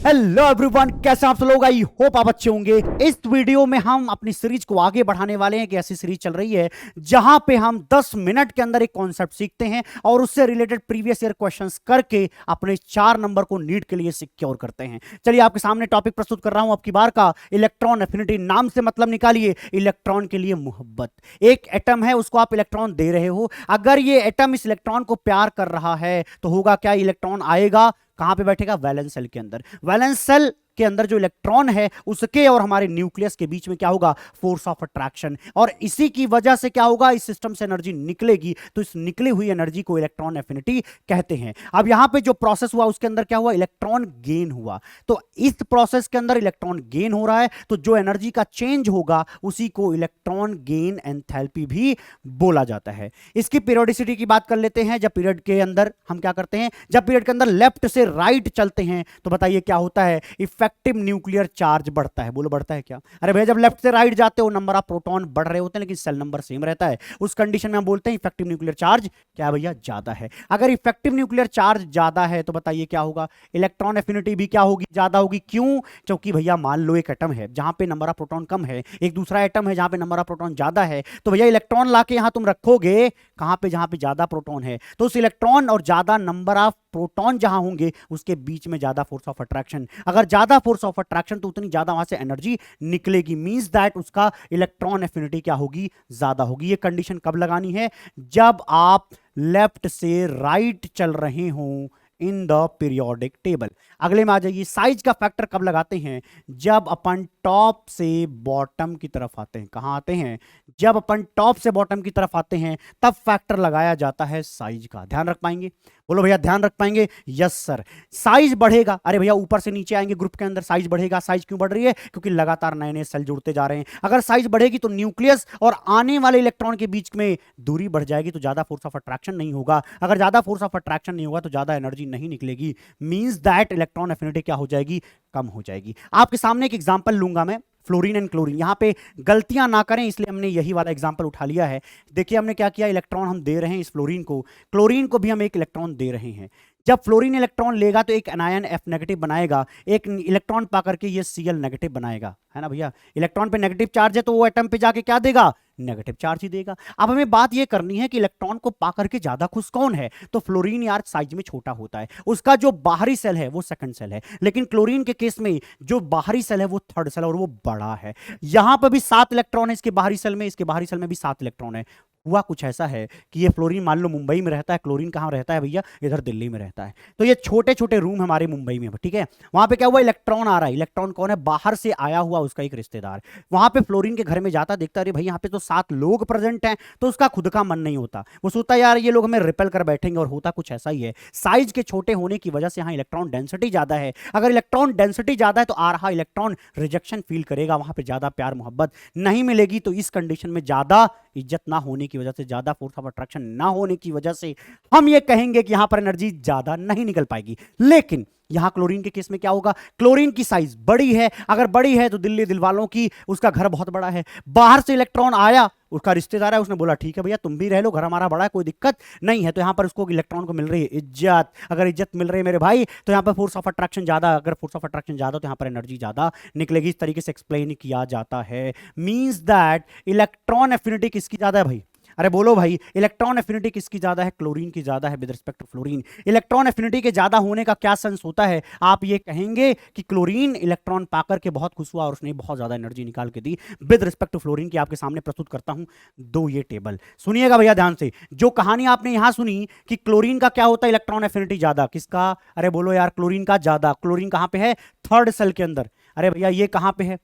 Hello everyone, कैसे आप सब लोग? आई होप आप अच्छे होंगे। इस वीडियो में हम अपनी सीरीज को आगे बढ़ाने वाले हैं कि ऐसी सीरीज चल रही है जहां पे हम 10 मिनट के अंदर एक कॉन्सेप्ट सीखते हैं और उससे रिलेटेड प्रीवियस ईयर क्वेश्चंस करके अपने 4 नंबर को नीट के लिए सिक्योर करते हैं। चलिए आपके सामने टॉपिक प्रस्तुत कर रहा हूं अब की बार का इलेक्ट्रॉन एफिनिटी। नाम से मतलब निकालिए, इलेक्ट्रॉन के लिए मोहब्बत। एक एटम है, उसको आप इलेक्ट्रॉन दे रहे हो। अगर ये एटम इस इलेक्ट्रॉन को प्यार कर रहा है तो होगा क्या? इलेक्ट्रॉन आएगा कहां पे बैठेगा? वैलेंस सेल के अंदर। वैलेंस सेल के अंदर जो इलेक्ट्रॉन है उसके और हमारे न्यूक्लियस के बीच में क्या होगा? Force of attraction. और इसी की वजह से क्या होगा? इस सिस्टम से एनर्जी निकलेगी, तो इस निकली हुई एनर्जी को इलेक्ट्रॉन एफिनिटी कहते हैं। अब यहां पे जो प्रोसेस हुआ उसके अंदर क्या हुआ? इलेक्ट्रॉन गेन हुआ। तो इस प्रोसेस के अंदर इलेक्ट्रॉन गेन हो रहा है, तो जो एनर्जी का चेंज होगा उसी को इलेक्ट्रॉन गेन एंथैल्पी भी बोला जाता है। इसकी पीरियोडिसिटी की बात कर लेते हैं। जब पीरियड के अंदर हम क्या करते हैं? जब पीरियड के अंदर लेफ्ट से राइट चलते हैं तो बताइए क्या होता है? इफेक्टिव न्यूक्लियर चार्ज बढ़ता है। बोलो बढ़ता है क्या? अरे भैया, जब लेफ्ट से राइट जाते हो नंबर ऑफ प्रोटॉन बढ़ रहे होते हैं लेकिन सेल नंबर सेम रहता है। उस कंडीशन में हम बोलते हैं इफेक्टिव न्यूक्लियर चार्ज क्या है भैया? ज्यादा है। अगर इफेक्टिव न्यूक्लियर चार्ज ज्यादा है तो बताइए क्या होगा? इलेक्ट्रॉन एफिनिटी भी क्या होगी? ज्यादा होगी। क्यों? क्योंकि भैया मान लो एक एटम है जहां पे नंबर ऑफ प्रोटॉन कम है, एक दूसरा एटम है जहां पे नंबर ऑफ प्रोटॉन ज्यादा है, तो भैया इलेक्ट्रॉन लाके यहां तुम रखोगे कहां पे? जहां पे ज्यादा प्रोटॉन है। तो उस इलेक्ट्रॉन और ज्यादा नंबर ऑफ प्रोटॉन जहां होंगे उसके बीच में ज्यादा फोर्स ऑफ अट्रैक्शन। अगर ज्यादा फोर्स ऑफ अट्रैक्शन तो उतनी ज्यादा वहां से एनर्जी निकलेगी। मींस दैट उसका इलेक्ट्रॉन एफिनिटी क्या होगी? ज्यादा होगी। ये कंडीशन कब लगानी है? जब आप लेफ्ट से राइट चल रहे हो इन द पीरियोडिक टेबल। अगले में आ जाइए, साइज का फैक्टर कब लगाते हैं? जब अपन टॉप से बॉटम की तरफ आते हैं। कहां आते हैं? जब अपन टॉप से बॉटम की तरफ आते हैं तब फैक्टर लगाया जाता है साइज का। ध्यान रख पाएंगे? बोलो भैया, ध्यान रख पाएंगे? Yes sir. साइज बढ़ेगा। अरे भैया, ऊपर से नीचे आएंगे ग्रुप के अंदर साइज बढ़ेगा। साइज क्यों बढ़ रही है? क्योंकि लगातार नए नए सेल जुड़ते जा रहे हैं। अगर साइज बढ़ेगी तो न्यूक्लियस और आने वाले इलेक्ट्रॉन के बीच में दूरी बढ़ जाएगी, तो ज्यादा फोर्स ऑफ अट्रैक्शन नहीं होगा। अगर ज्यादा फोर्स ऑफ अट्रैक्शन नहीं होगा तो ज्यादा एनर्जी नहीं निकलेगी। मींस दैट इलेक्ट्रॉन एफिनिटी क्या हो जाएगी? कम हो जाएगी। आपके सामने एक एग्जांपल लूंगा मैं, फ्लोरीन एंड क्लोरीन। यहां पे गलतियां ना करें इसलिए हमने यही वाला एग्जांपल उठा लिया है। देखिए हमने क्या किया, इलेक्ट्रॉन हम दे रहे हैं इस फ्लोरीन को, क्लोरीन को भी हम एक इलेक्ट्रॉन दे रहे हैं। जब फ्लोरीन इलेक्ट्रॉन लेगा तो एक एनायन F नेगेटिव बनाएगा, एक इलेक्ट्रॉन पा करके ये Cl नेगेटिव बनाएगा, है ना भैया? इलेक्ट्रॉन पे नेगेटिव चार्ज है तो वो एटम पे जाके क्या देगा? नेगेटिव चार्ज ही देगा। अब हमें बात ये करनी है कि इलेक्ट्रॉन को पा करके ज्यादा खुश कौन है? तो फ्लोरीन यार साइज में छोटा होता है, उसका जो बाहरी सेल है वो सेकंड सेल है, लेकिन क्लोरीन के केस में जो बाहरी सेल है वो थर्ड सेल और वो बड़ा है। यहां पर भी 7 इलेक्ट्रॉन है इसके बाहरी सेल में, इसके बाहरी सेल में भी 7 इलेक्ट्रॉन है। हुआ कुछ ऐसा है कि ये फ्लोरीन मान लो मुंबई में रहता है, क्लोरीन कहां रहता है भैया? इधर दिल्ली में रहता है। तो ये छोटे छोटे रूम हमारे मुंबई में, ठीक है? वहां पे क्या हुआ? इलेक्ट्रॉन आ रहा है। इलेक्ट्रॉन कौन है? बाहर से आया हुआ उसका एक रिश्तेदार। वहां पे फ्लोरीन के घर में जाता, देखता अरे भाई यहाँ पे तो 7 लोग प्रेजेंट हैं, तो उसका खुद का मन नहीं होता। वो सोचता यार ये लोग हमें रिपेल कर बैठेंगे, और होता कुछ ऐसा ही है। साइज के छोटे होने की वजह से यहाँ इलेक्ट्रॉन डेंसिटी ज्यादा है। अगर इलेक्ट्रॉन डेंसिटी ज्यादा है तो आ रहा इलेक्ट्रॉन रिजेक्शन फील करेगा, वहां पे ज्यादा प्यार मोहब्बत नहीं मिलेगी। तो इस कंडीशन में ज्यादा इज्जत ना होने की वजह से, ज्यादा फोर्स ऑफ अट्रैक्शन ना होने की वजह से हम ये कहेंगे कि यहां पर एनर्जी ज्यादा नहीं निकल पाएगी। लेकिन यहां क्लोरीन के केस में क्या होगा? क्लोरीन की साइज बड़ी है। अगर बड़ी है तो दिल्ली दिलवालों की, उसका घर बहुत बड़ा है। बाहर से इलेक्ट्रॉन आया, उसका रिश्तेदार है, उसने बोला ठीक है भैया तुम भी रह लो, घर हमारा बड़ा है, कोई दिक्कत नहीं है। तो यहां पर उसको इलेक्ट्रॉन को मिल रही है इज्जत। अगर इज्जत मिल रही है मेरे भाई तो यहां पर फोर्स ऑफ अट्रैक्शन ज्यादा। अगर फोर्स ऑफ अट्रैक्शन ज्यादा तो यहां पर एनर्जी ज्यादा निकलेगी। इस तरीके से एक्सप्लेन किया जाता है। मींस दैट इलेक्ट्रॉन एफिनिटी किसकी ज्यादा है भाई? अरे बोलो भाई, इलेक्ट्रॉन एफिनिटी किसकी ज्यादा है? क्लोरीन की ज्यादा है with respect to fluorine. Electron affinity के ज्यादा होने का क्या सेंस होता है? आप ये कहेंगे कि क्लोरीन इलेक्ट्रॉन पाकर के बहुत खुश हुआ और उसने बहुत ज्यादा एनर्जी निकाल के दी विद रिस्पेक्ट टू फ्लोरीन की। आपके सामने प्रस्तुत करता हूं दो ये टेबल, सुनिएगा भैया ध्यान से। जो कहानी आपने यहां सुनी कि क्लोरीन का क्या होता है? इलेक्ट्रॉन एफिनिटी ज्यादा। किसका? अरे बोलो यार, क्लोरीन का ज्यादा। क्लोरीन कहां पे है? थर्ड सेल के अंदर। अरे भैया ये कहां पे है?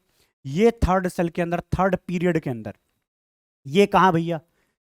ये थर्ड सेल के अंदर, थर्ड पीरियड के अंदर। ये कहां भैया?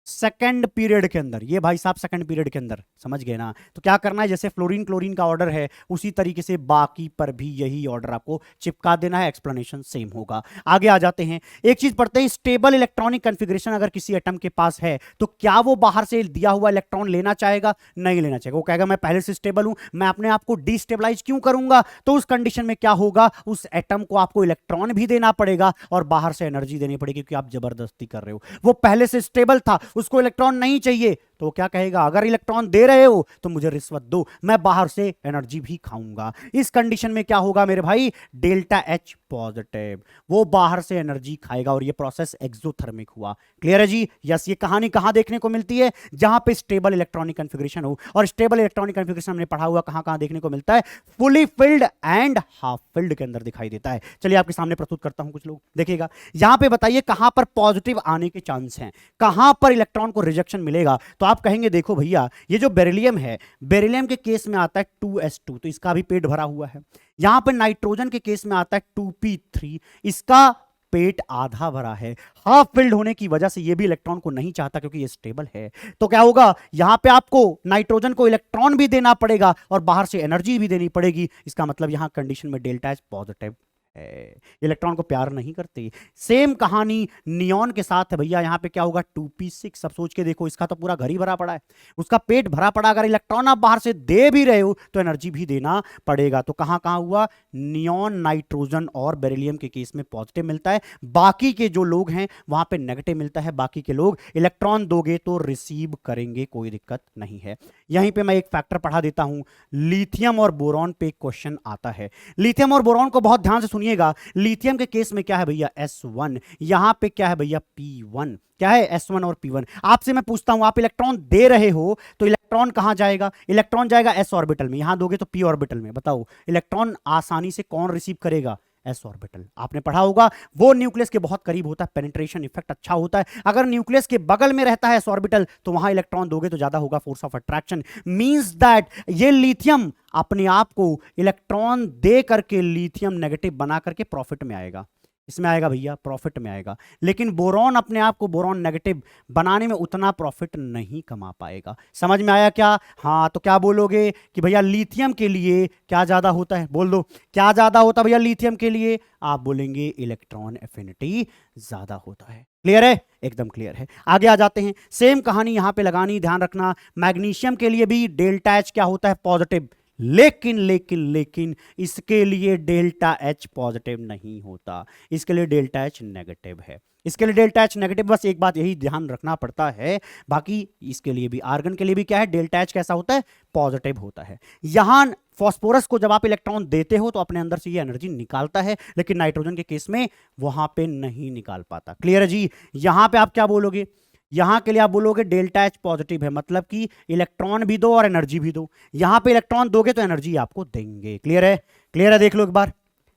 सेकंड पीरियड के अंदर। ये भाई साहब सेकंड पीरियड के अंदर, समझ गए ना? तो क्या करना है, जैसे फ्लोरीन क्लोरीन का ऑर्डर है उसी तरीके से बाकी पर भी यही ऑर्डर आपको चिपका देना है। एक्सप्लेनेशन सेम होगा। आगे आ जाते हैं, एक चीज पढ़ते हैं। स्टेबल इलेक्ट्रॉनिक कॉन्फ़िगरेशन अगर किसी एटम के पास है तो क्या वो बाहर से दिया हुआ इलेक्ट्रॉन लेना चाहेगा? नहीं लेना चाहेगा। वो कहेगा मैं पहले से स्टेबल हूं, मैं अपने आप को डिस्टेबलाइज क्यों करूंगा? तो उस कंडीशन में क्या होगा? उस एटम को आपको इलेक्ट्रॉन भी देना पड़ेगा और बाहर से एनर्जी देनी पड़ेगी, क्योंकि आप जबरदस्ती कर रहे हो। वो पहले से स्टेबल था, उसको इलेक्ट्रॉन नहीं चाहिए, तो वो क्या कहेगा, अगर इलेक्ट्रॉन दे रहे हो तो मुझे रिश्वत दो, मैं बाहर से एनर्जी भी खाऊंगा। इस कंडीशन में क्या होगा मेरे भाई, डेल्टा एच पॉजिटिव, वो बाहर से एनर्जी खाएगा और ये प्रोसेस एक्सोथर्मिक हुआ। क्लियर है जी? यस। ये कहानी कहां देखने को मिलती है, जहां पे स्टेबल इलेक्ट्रॉनिक कन्फिग्रेशन हो, और स्टेबल इलेक्ट्रॉनिक कन्फिग्रेशन हमने पढ़ा हुआ कहां कहां देखने को मिलता है, fully filled and half filled के अंदर दिखाई देता है। चलिए आपके सामने प्रस्तुत करता हूं, कुछ लोग देखिएगा। यहां पे बताइए कहां पर पॉजिटिव आने के चांस हैं, कहां पर इलेक्ट्रॉन को रिजेक्शन मिलेगा। तो आप कहेंगे देखो भैया, ये जो बेरिलियम है, बेरिलियम के केस में आता है 2s2, तो इसका भी पेट भरा हुआ है। यहां पर नाइट्रोजन के केस में आता है 2p3, इसका पेट आधा भरा है। हाफ फिल्ड होने की वजह से ये भी इलेक्ट्रॉन को नहीं चाहता क्योंकि ये स्टेबल है। तो क्या होगा, यहां पे आपको नाइट्रोजन को इलेक्ट्रॉन भी देना पड़ेगा और बाहर से एनर्जी भी देनी पड़ेगी। इसका मतलब यहां कंडीशन में डेल्टा एच पॉजिटिव है, इलेक्ट्रॉन को प्यार नहीं करते। सेम कहानी नियॉन के साथ है भैया। यहां पे क्या होगा, 2p6। अब सोच के देखो, इसका तो पूरा घर ही भरा पड़ा है, उसका पेट भरा पड़ा, अगर इलेक्ट्रॉन आप बाहर से दे भी रहे हो तो एनर्जी भी देना पड़ेगा। तो कहां कहां हुआ, नियॉन, नाइट्रोजन और बेरिलियम के केस में पॉजिटिव मिलता है, बाकी के जो लोग हैं वहां पे नेगेटिव मिलता है। बाकी के लोग इलेक्ट्रॉन दोगे तो रिसीव करेंगे, कोई दिक्कत नहीं है। यहीं पे मैं एक फैक्टर पढ़ा देता हूं, लिथियम और बोरॉन पे क्वेश्चन आता है। लिथियम और बोरॉन को बहुत ध्यान से सुनिएगा। लिथियम के केस में क्या है भैया, S1, यहां पे क्या है भैया, P1। क्या है, S1 और P1। आपसे मैं पूछता हूं, आप इलेक्ट्रॉन दे रहे हो तो इलेक्ट्रॉन कहां जाएगा, इलेक्ट्रॉन जाएगा S ऑर्बिटल में, यहां दोगे तो P ऑर्बिटल में। बताओ इलेक्ट्रॉन आसानी से कौन रिसीव करेगा, एस ऑर्बिटल। आपने पढ़ा होगा वो न्यूक्लियस के बहुत करीब होता है, पेनिट्रेशन इफेक्ट अच्छा होता है। अगर न्यूक्लियस के बगल में रहता है एस ऑर्बिटल तो वहां इलेक्ट्रॉन दोगे तो ज्यादा होगा force of attraction. Means that ये लिथियम अपने आप को इलेक्ट्रॉन दे करके लिथियम नेगेटिव बना करके प्रॉफिट में आएगा, इसमें आएगा भैया, प्रॉफिट में आएगा। लेकिन बोरॉन अपने आप को बोरॉन नेगेटिव बनाने में उतना प्रॉफिट नहीं कमा पाएगा। समझ में आया क्या? हाँ, तो क्या बोलोगे कि भैया लिथियम के लिए क्या ज्यादा होता है, बोल दो क्या ज्यादा होता है भैया लिथियम के लिए, आप बोलेंगे इलेक्ट्रॉन एफिनिटी ज्यादा होता है। क्लियर है? एकदम क्लियर है। आगे आ जाते हैं, सेम कहानी यहां पे लगानी, ध्यान रखना। मैग्नीशियम के लिए भी डेल्टा एच क्या होता है, पॉजिटिव, लेकिन लेकिन लेकिन इसके लिए डेल्टा एच पॉजिटिव नहीं होता, इसके लिए डेल्टा एच नेगेटिव है। इसके लिए डेल्टा एच नेगेटिव, बस एक बात यही ध्यान रखना पड़ता है। बाकी इसके लिए भी, आर्गन के लिए भी क्या है, डेल्टा एच कैसा होता है, पॉजिटिव होता है। यहां फास्फोरस को जब आप इलेक्ट्रॉन देते हो तो अपने अंदर से ये एनर्जी निकालता है, लेकिन नाइट्रोजन के केस में वहां पे नहीं निकाल पाता। क्लियर है जी? यहां पे आप क्या बोलोगे, यहां के लिए आप बोलोगे डेल्टा एच पॉजिटिव है, मतलब कि इलेक्ट्रॉन भी दो और एनर्जी भी दो। यहां पे इलेक्ट्रॉन दोगे तो एनर्जी आपको देंगे। क्लियर है? क्लियर है? देख लो एक बार,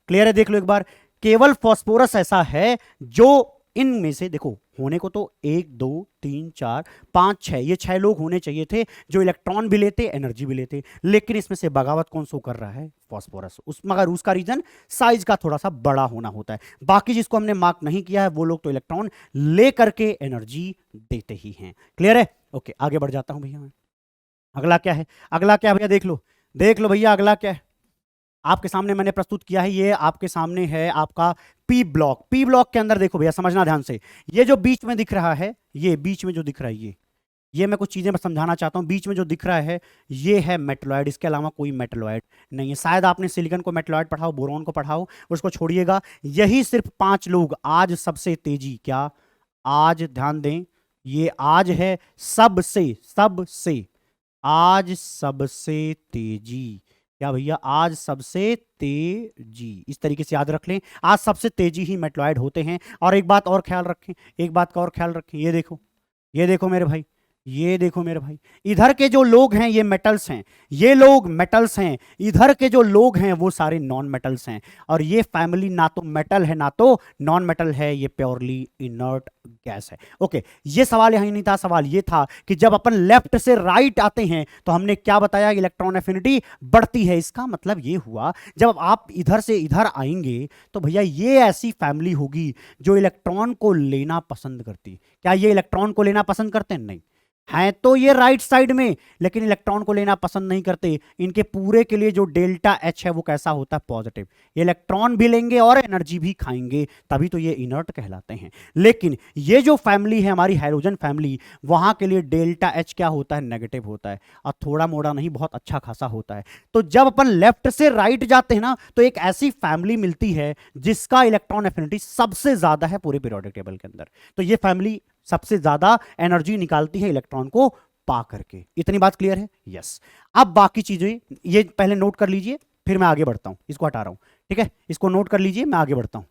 क्लियर है? देख लो एक बार। केवल फास्फोरस ऐसा है जो इनमें से, देखो होने को तो 1 2 3 4 5 6, ये 6 लोग होने चाहिए थे जो इलेक्ट्रॉन भी लेते एनर्जी भी लेते, लेकिन इसमें से बगावत कौन सो कर रहा है, फास्फोरस। मगर उसका रीजन साइज का थोड़ा सा बड़ा होना होता है। बाकी जिसको हमने मार्क नहीं किया है वो लोग तो इलेक्ट्रॉन ले करके एनर्जी देते ही हैं। क्लियर है? ओके, आगे बढ़ जाता हूं भैया मैं। अगला क्या है, अगला क्या है भैया, देख लो, देख लो भैया, अगला क्या है आपके सामने मैंने प्रस्तुत किया है। ये आपके सामने है आपका पी ब्लॉक। पी ब्लॉक के अंदर देखो भैया, समझना ध्यान से, ये जो बीच में दिख रहा है, ये बीच में जो दिख रहा है, ये मैं कुछ चीजें समझाना चाहता हूं। बीच में जो दिख रहा है ये है मेटलॉइड, इसके अलावा कोई मेटलॉइड नहीं है। शायद आपने सिलिकॉन को मेटलॉइड पढ़ाओ, बोरॉन को पढ़ाओ, उसको छोड़िएगा। यही सिर्फ 5 लोग आज सबसे तेजी, क्या आज ध्यान दें, ये आज है सबसे सबसे आज सबसे तेजी, क्या भैया, आज सबसे तेजी, इस तरीके से याद रख लें, आज सबसे तेजी ही मेटलॉइड होते हैं। और एक बात और ख्याल रखें, एक बात का और ख्याल रखें, ये देखो, ये देखो मेरे भाई, ये देखो मेरे भाई, इधर के जो लोग हैं ये मेटल्स हैं, ये लोग मेटल्स हैं, इधर के जो लोग हैं वो सारे नॉन मेटल्स हैं। और ये फैमिली ना तो मेटल है ना तो नॉन मेटल है, ये प्योरली इनर्ट गैस है। ओके, ये सवाल यही नहीं था, सवाल ये था कि जब अपन लेफ्ट से राइट आते हैं तो हमने क्या बताया, इलेक्ट्रॉन एफिनिटी बढ़ती है। इसका मतलब ये हुआ जब आप इधर से इधर आएंगे तो भैया ये ऐसी फैमिली होगी जो इलेक्ट्रॉन को लेना पसंद करती। क्या ये इलेक्ट्रॉन को लेना पसंद करते हैं? नहीं हैं तो ये राइट साइड में, लेकिन इलेक्ट्रॉन को लेना पसंद नहीं करते। इनके पूरे के लिए जो डेल्टा एच है वो कैसा होता है, पॉजिटिव। इलेक्ट्रॉन भी लेंगे और एनर्जी भी खाएंगे, तभी तो ये इनर्ट कहलाते हैं। लेकिन ये जो फैमिली है हमारी हाइड्रोजन फैमिली, वहां के लिए डेल्टा एच क्या होता है, नेगेटिव होता है, और थोड़ा मोड़ा नहीं, बहुत अच्छा खासा होता है। तो जब अपन लेफ्ट से राइट जाते हैं ना तो एक ऐसी फैमिली मिलती है जिसका इलेक्ट्रॉन एफिनिटी सबसे ज्यादा है पूरे पीरियोडिक टेबल के अंदर। तो ये फैमिली सबसे ज्यादा एनर्जी निकालती है इलेक्ट्रॉन को पा करके। इतनी बात क्लियर है? यस। अब बाकी चीजें ये पहले नोट कर लीजिए, फिर मैं आगे बढ़ता हूं। इसको हटा रहा हूं, ठीक है, इसको नोट कर लीजिए, मैं आगे बढ़ता हूं।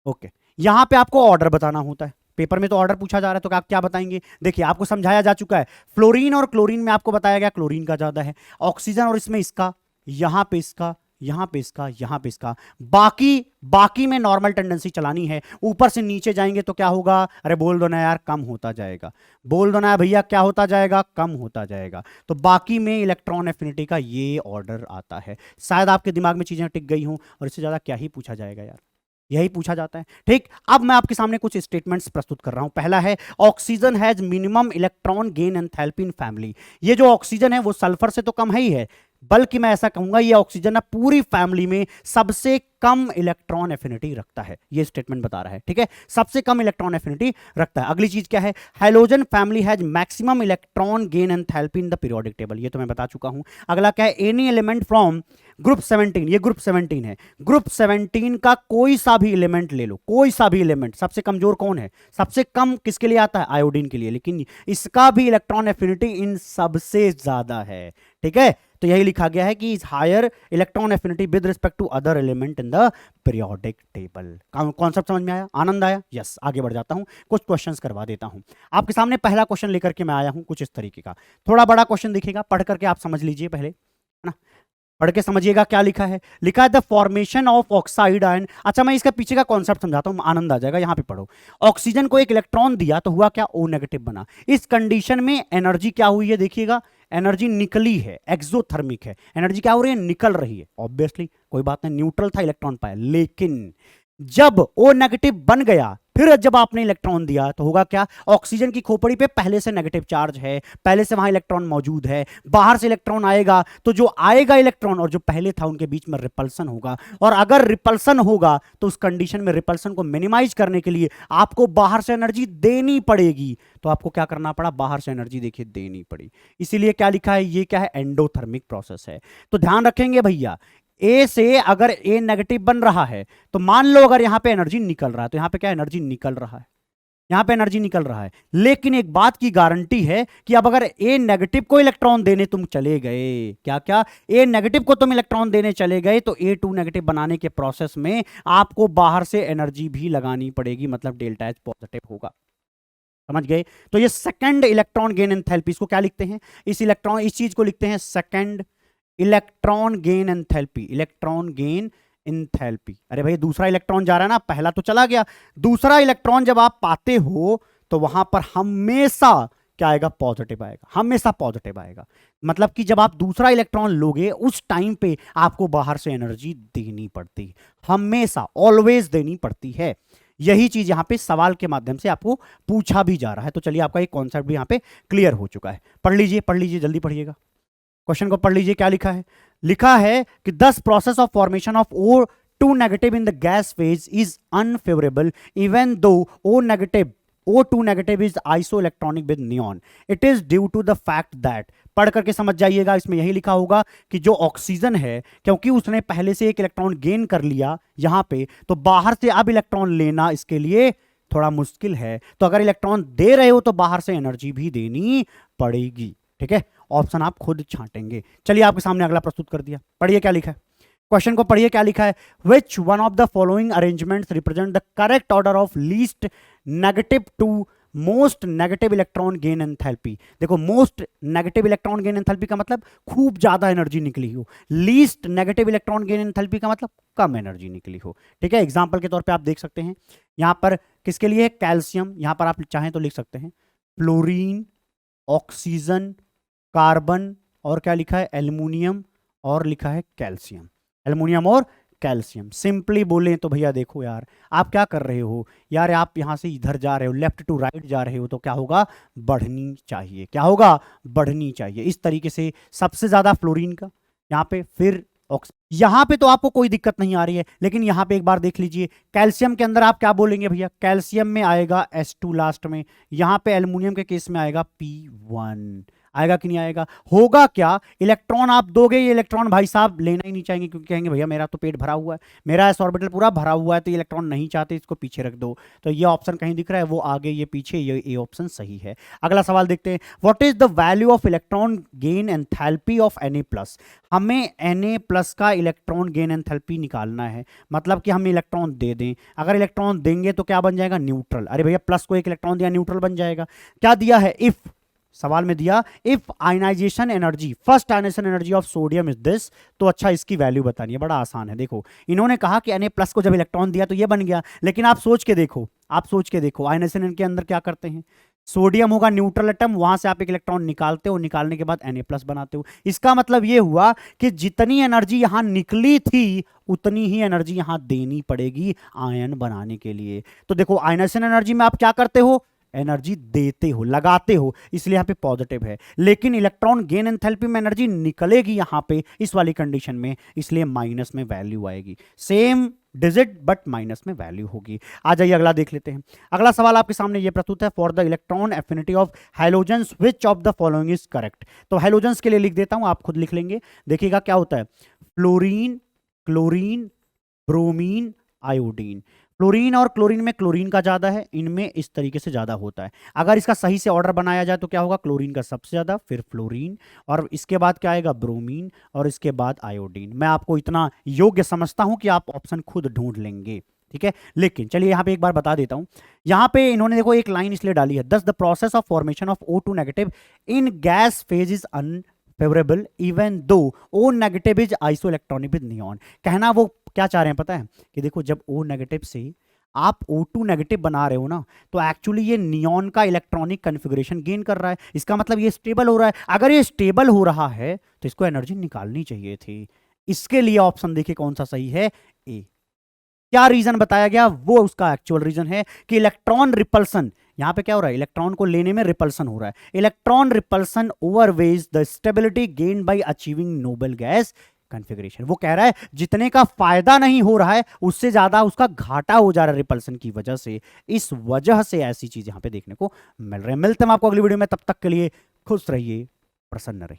ओके, यहां पे आपको ऑर्डर बताना होता है। पेपर में तो ऑर्डर पूछा जा रहा है, तो आप क्या बताएंगे? देखिए, आपको समझाया जा चुका है। फ्लोरीन और क्लोरीन में आपको बताया गया क्लोरीन का ज्यादा है। ऑक्सीजन और इसमें इसका, यहां पे इसका, यहां पे इसका, यहां पे इसका। बाकी में नॉर्मल टेंडेंसी चलानी है। ऊपर से नीचे जाएंगे तो क्या होगा? अरे बोल दो ना यार, कम होता जाएगा। बोल दो ना भैया, क्या होता जाएगा? कम होता जाएगा। तो बाकी में इलेक्ट्रॉन एफिनिटी का ये ऑर्डर आता है। शायद आपके दिमाग में चीजें टिक गई हों, और इससे ज्यादा क्या ही पूछा जाएगा यार, यही पूछा जाता है। ठीक, अब मैं आपके सामने कुछ स्टेटमेंट्स प्रस्तुत कर रहा हूं। पहला है, oxygen has minimum electron gain enthalpy in family. ये जो ऑक्सीजन है वो सल्फर से तो कम है ही है, बल्कि मैं ऐसा कहूंगा ये ऑक्सीजन ना पूरी फैमिली में सबसे कम इलेक्ट्रॉन एफिनिटी रखता है। ये स्टेटमेंट बता रहा है, ठीक है, सबसे कम इलेक्ट्रॉन एफिनिटी रखता है। अगली चीज क्या है? Halogen family has maximum electron gain enthalpy in the periodic table. ये तो मैं बता चुका हूं। अगला क्या है? एनी एलिमेंट फ्रॉम ग्रुप 17, ये ग्रुप 17 है। ग्रुप 17 का कोई सा भी एलिमेंट ले लो, कोई सा भी एलिमेंट। सबसे कमजोर कौन है? सबसे कम किसके लिए आता है? आयोडीन के लिए, लेकिन इसका भी इलेक्ट्रॉन एफिनिटी इन सबसे ज्यादा है, ठीक है। तो यही लिखा गया है कि is higher electron affinity with respect to other element in the periodic table. Concept समझ में आया? आनंद आया? यस। आगे बढ़ जाता हूं, कुछ क्वेश्चंस करवा देता हूं आपके सामने। पहला क्वेश्चन लेकर के मैं आया हूं कुछ इस तरीके का, थोड़ा बड़ा क्वेश्चन दिखेगा, पढ़ करके आप समझ लीजिए पहले, है ना। पढ़ के समझिएगा क्या लिखा है। लिखा है the formation of oxide ion. अच्छा, मैं इसका पीछे का कॉन्सेप्ट समझाता हूं, आनंद आ जाएगा। यहां पे पढ़ो, ऑक्सीजन को एक इलेक्ट्रॉन दिया तो हुआ क्या? O नेगेटिव बना। इस कंडीशन में एनर्जी क्या हुई है? देखिएगा, एनर्जी निकली है, एक्सोथर्मिक है। एनर्जी क्या हो रही है? निकल रही है। ऑब्वियसली कोई बात नहीं, न्यूट्रल था, इलेक्ट्रॉन पाया। लेकिन जब O नेगेटिव बन गया, फिर जब आपने इलेक्ट्रॉन दिया तो होगा क्या? ऑक्सीजन की खोपड़ी पे पहले से नेगेटिव चार्ज है, पहले से वहां इलेक्ट्रॉन मौजूद है। बाहर से इलेक्ट्रॉन आएगा तो जो आएगा इलेक्ट्रॉन और जो पहले था उनके बीच में रिपल्सन होगा। और अगर रिपल्सन होगा तो उस कंडीशन में रिपल्सन को मिनिमाइज करने के लिए आपको बाहर से एनर्जी देनी पड़ेगी। तो आपको क्या करना पड़ा? बाहर से एनर्जी देखिए देनी पड़ी। इसीलिए क्या लिखा है? ये क्या है? एंडोथर्मिक प्रोसेस है। तो ध्यान रखेंगे भैया, ए से अगर ए नेगेटिव बन रहा है तो मान लो अगर यहां पे एनर्जी निकल रहा है, तो यहां पे क्या एनर्जी निकल रहा है? यहां पे एनर्जी निकल रहा है। लेकिन एक बात की गारंटी है कि अब अगर ए नेगेटिव को इलेक्ट्रॉन देने तुम चले गए, क्या क्या? ए नेगेटिव को तुम इलेक्ट्रॉन देने चले गए तो A2 नेगेटिव बनाने के प्रोसेस में आपको बाहर से एनर्जी भी लगानी पड़ेगी, मतलब डेल्टा H पॉजिटिव होगा। समझ गए? तो ये सेकंड इलेक्ट्रॉन गेन एंथैल्पी, इसको क्या लिखते हैं? इस चीज को लिखते हैं second electron gain enthalpy. Electron gain enthalpy. अरे भाई, दूसरा इलेक्ट्रॉन जा रहा है ना, पहला तो चला गया। दूसरा इलेक्ट्रॉन जब आप पाते हो तो वहां पर हमेशा क्या आएगा? पॉजिटिव आएगा, हमेशा पॉजिटिव आएगा। मतलब कि जब आप दूसरा इलेक्ट्रॉन लोगे उस टाइम पे आपको बाहर से एनर्जी देनी पड़ती, हमेशा, ऑलवेज देनी पड़ती है। यही चीज यहां पे सवाल के माध्यम से आपको पूछा भी जा रहा है। तो चलिए, आपका एक कॉन्सेप्ट भी यहां पे क्लियर हो चुका है। पढ़ लीजिए, पढ़ लीजिए, जल्दी पढ़िएगा, क्वेश्चन को पढ़ लीजिए। क्या लिखा है? लिखा है कि this process of formation of O2 negative in the gas phase is unfavourable even though O2 negative is isoelectronic with neon. It is due to the fact that, पढ़ करके समझ जाइएगा, इसमें यही लिखा होगा कि जो ऑक्सीजन है, क्योंकि उसने पहले से एक इलेक्ट्रॉन गेन कर लिया यहां पे, तो बाहर से अब इलेक्ट्रॉन लेना इसके लिए थोड़ा मुश्किल है। तो अगर इलेक्ट्रॉन दे रहे हो तो बाहर से एनर्जी भी देनी पड़ेगी, ठीक है। ऑप्शन आप खुद छांटेंगे। चलिए, आपके सामने अगला प्रस्तुत कर दिया, पढ़िए क्या लिखा है। क्वेश्चन को पढ़िए, क्या लिखा है? Which one of the following arrangements represent the correct order of least negative to most negative electron gain enthalpy. देखो, most negative electron gain enthalpy का मतलब खूब ज्यादा एनर्जी निकली हो, least negative electron gain enthalpy का मतलब कम एनर्जी निकली हो, ठीक है। एग्जांपल के तौर पे आप देख सकते हैं यहां पर किसके लिए? कैल्शियम। यहां पर आप चाहें तो लिख सकते हैं फ्लोरीन, ऑक्सीजन, कार्बन, और क्या लिखा है? एल्युमिनियम, और लिखा है कैल्शियम। एल्युमिनियम और कैल्शियम। सिंपली बोलें तो भैया देखो यार, आप क्या कर रहे हो यार? आप यहां से इधर जा रहे हो, लेफ्ट टू राइट जा रहे हो, तो क्या होगा? बढ़नी चाहिए। क्या होगा? बढ़नी चाहिए। इस तरीके से सबसे ज्यादा फ्लोरीन का यहां पे, फिर यहां पे तो आपको कोई दिक्कत नहीं आ रही है, लेकिन यहां पे एक बार देख लीजिए, कैल्शियम के अंदर आप क्या बोलेंगे भैया? कैल्शियम में आएगा H2 लास्ट में। यहां पे एल्युमिनियम के केस में आएगा P1। आएगा कि नहीं आएगा? होगा क्या, इलेक्ट्रॉन आप दोगे, ये इलेक्ट्रॉन भाई साहब लेना ही नहीं चाहेंगे, क्योंकि कहेंगे भैया मेरा तो पेट भरा हुआ है, मेरा एस ऑर्बिटल पूरा भरा हुआ है, तो इलेक्ट्रॉन नहीं चाहते, इसको पीछे रख दो। तो ये ऑप्शन कहीं दिख रहा है, वो आगे ये पीछे, ये ए ऑप्शन सही है। अगला सवाल देखते हैं, what is the value of electron gain enthalpy of Na+? हमें Na+ का इलेक्ट्रॉन गेन एंथैल्पी निकालना है, मतलब कि हम इलेक्ट्रॉन दे दें, अगर इलेक्ट्रॉन देंगे तो क्या बन जाएगा, न्यूट्रल। अरे भैया प्लस को एक इलेक्ट्रॉन दिया, न्यूट्रल बन जाएगा। क्या दिया है, इफ, सवाल में दिया if ionisation energy, first ionisation energy of sodium is this, तो अच्छा इसकी वैल्यू बतानी है, बड़ा आसान है। देखो इन्होंने कहा कि Na+ को जब इलेक्ट्रॉन दिया तो ये बन गया, लेकिन आप सोच के देखो, आप सोच के देखो आयनाइजेशन के अंदर क्या करते हैं, सोडियम होगा न्यूट्रल एटम, वहां से आप एक इलेक्ट्रॉन निकालते हो, निकालने के बाद Na+ बनाते हो। इसका मतलब ये हुआ कि जितनी एनर्जी यहां निकली थी उतनी ही एनर्जी यहां देनी पड़ेगी आयन बनाने के लिए। तो देखो आयनाइजेशन एनर्जी में आप क्या करते हो, एनर्जी देते हो, लगाते हो, इसलिए यहां पे पॉजिटिव है। लेकिन इलेक्ट्रॉन गेन एंथैल्पी में एनर्जी निकलेगी यहां पे इस वाली कंडीशन में, इसलिए माइनस में वैल्यू आएगी, सेम डिजिट बट माइनस में वैल्यू होगी। आ जाइए अगला देख लेते हैं। अगला सवाल आपके सामने ये प्रस्तुत है, for the electron affinity of halogens which of the following is correct. तो हैलोजेंस के लिए लिख देता हूं, आप खुद लिख लेंगे। देखिएगा क्या होता है, fluorine, chlorine, bromine, iodine. Fluorine और क्लोरीन में क्लोरीन का ज्यादा है, इनमें इस तरीके से ज्यादा होता है। अगर इसका सही से ऑर्डर बनाया जाए तो क्या होगा, क्लोरीन का सबसे ज्यादा, फिर फ्लोरीन, और इसके बाद क्या आएगा, ब्रोमीन, और इसके बाद आयोडीन। मैं आपको इतना योग्य समझता हूं कि आप ऑप्शन खुद ढूंढ लेंगे, ठीक है। लेकिन चलिए यहां पे एक बार बता देता हूं, यहां पे इन्होंने देखो एक लाइन इसलिए डाली है, दस the process of formation of O2 negative in gas phase is unfavourable even दो O negative is isoelectronic with neon. कहना वो क्या चाह रहे हैं पता है, कि देखो जब O नेगेटिव से आप O2 नेगेटिव बना रहे हो ना, तो एक्चुअली ये नियॉन का इलेक्ट्रॉनिक कन्फिगरेशन गेन कर रहा है, इसका मतलब ये स्टेबल हो रहा है। अगर ये स्टेबल हो रहा है तो इसको एनर्जी निकालनी चाहिए थी। इसके लिए ऑप्शन देखिए कौन सा सही है, ए। क्या रीजन बताया गया, वो उसका एक्चुअल रीजन है कि इलेक्ट्रॉन रिपल्सन, यहां पे क्या हो रहा है, इलेक्ट्रॉन को लेने में रिपल्सन हो रहा है। Electron repulsion overweighs the stability gain by achieving noble gas configuration. वो कह रहा है जितने का फायदा नहीं हो रहा है उससे ज्यादा उसका घाटा हो जा रहा है रिपल्सन की वजह से। इस वजह से ऐसी चीज यहां पे देखने को मिल रही है। मिलते हैं आपको अगली वीडियो में, तब तक के लिए खुश रहिए, प्रसन्न रहिए।